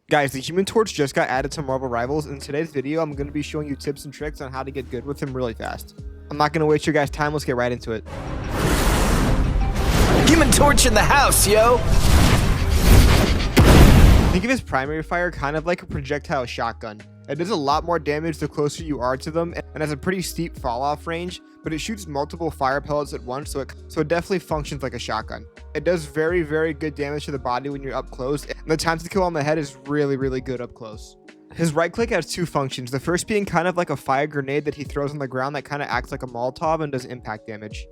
Guys, the Human Torch just got added to Marvel Rivals. In today's video, I'm going to be showing you tips and tricks on how to get good with him really fast. I'm not going to waste your guys' time. Let's get right into it. Human Torch in the house, yo! Think of his primary fire kind of like a projectile shotgun. It does a lot more damage the closer you are to them and has a pretty steep fall off range, but it shoots multiple fire pellets at once, so it definitely functions like a shotgun. It does very, very good damage to the body when you're up close, and the time to kill on the head is really, really good up close. His right click has two functions, the first being kind of like a fire grenade that he throws on the ground that kind of acts like a Molotov and does impact damage.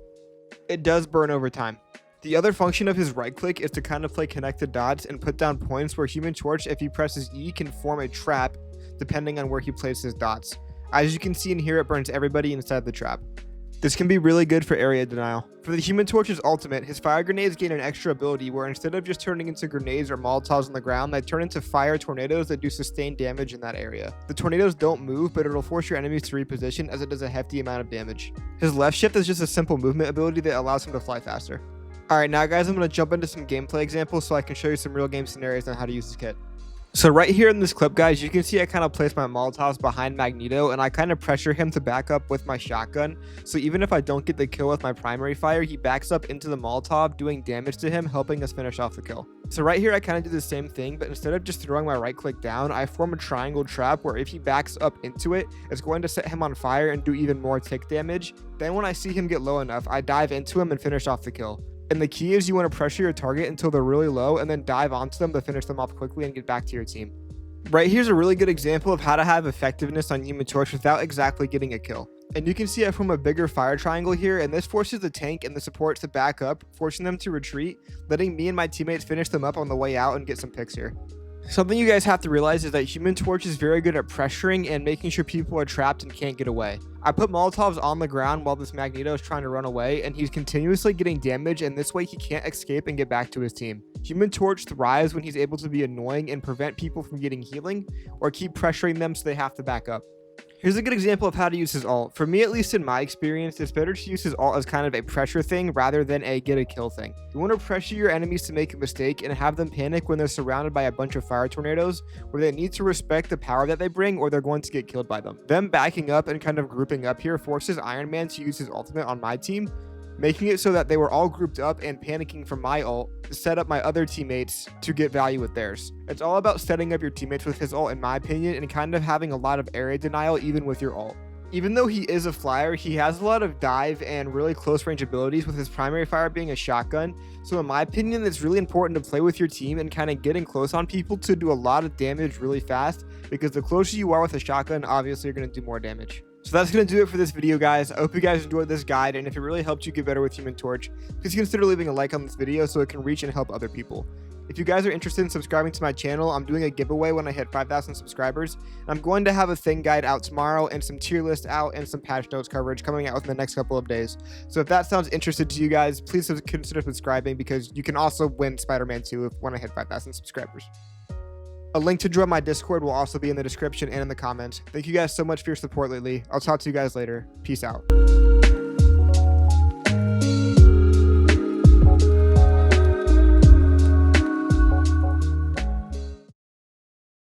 It does burn over time. The other function of his right click is to kind of play connected dots and put down points where Human Torch, if he presses E, can form a trap depending on where he places dots. As you can see in here, it burns everybody inside the trap. This can be really good for area denial. For the Human Torch's ultimate, his fire grenades gain an extra ability where instead of just turning into grenades or Molotovs on the ground, they turn into fire tornadoes that do sustained damage in that area. The tornadoes don't move, but it'll force your enemies to reposition as it does a hefty amount of damage. His left shift is just a simple movement ability that allows him to fly faster. Alright, now guys, I'm going to jump into some gameplay examples so I can show you some real game scenarios on how to use this kit. So right here in this clip, guys, you can see I kind of place my Molotovs behind Magneto and I kind of pressure him to back up with my shotgun. So even if I don't get the kill with my primary fire, he backs up into the Molotov, doing damage to him, helping us finish off the kill. So right here, I kind of do the same thing, but instead of just throwing my right click down, I form a triangle trap where if he backs up into it, it's going to set him on fire and do even more tick damage. Then when I see him get low enough, I dive into him and finish off the kill. And the key is you want to pressure your target until they're really low and then dive onto them to finish them off quickly and get back to your team. Right here's a really good example of how to have effectiveness on Human Torch without exactly getting a kill. And you can see I form a bigger fire triangle here, and this forces the tank and the supports to back up, forcing them to retreat, letting me and my teammates finish them up on the way out and get some picks here. Something you guys have to realize is that Human Torch is very good at pressuring and making sure people are trapped and can't get away. I put Molotovs on the ground while this Magneto is trying to run away, and he's continuously getting damage, and this way he can't escape and get back to his team. Human Torch thrives when he's able to be annoying and prevent people from getting healing, or keep pressuring them so they have to back up. Here's a good example of how to use his ult. For me, at least in my experience, it's better to use his ult as kind of a pressure thing rather than a get a kill thing. You want to pressure your enemies to make a mistake and have them panic when they're surrounded by a bunch of fire tornadoes where they need to respect the power that they bring or they're going to get killed by them. Them backing up and kind of grouping up here forces Iron Man to use his ultimate on my team, making it so that they were all grouped up and panicking from my ult to set up my other teammates to get value with theirs. It's all about setting up your teammates with his ult in my opinion and kind of having a lot of area denial even with your ult. Even though he is a flyer, he has a lot of dive and really close range abilities with his primary fire being a shotgun. So in my opinion, it's really important to play with your team and kind of getting close on people to do a lot of damage really fast, because the closer you are with a shotgun, obviously you're going to do more damage. So that's going to do it for this video, guys. I hope you guys enjoyed this guide, and if it really helped you get better with Human Torch, please consider leaving a like on this video so it can reach and help other people. If you guys are interested in subscribing to my channel, I'm doing a giveaway when I hit 5,000 subscribers. And I'm going to have a thing guide out tomorrow and some tier list out and some patch notes coverage coming out within the next couple of days. So if that sounds interesting to you guys, please consider subscribing, because you can also win Spider-Man 2 when I hit 5,000 subscribers. A link to join my Discord will also be in the description and in the comments. Thank you guys so much for your support lately. I'll talk to you guys later. Peace out.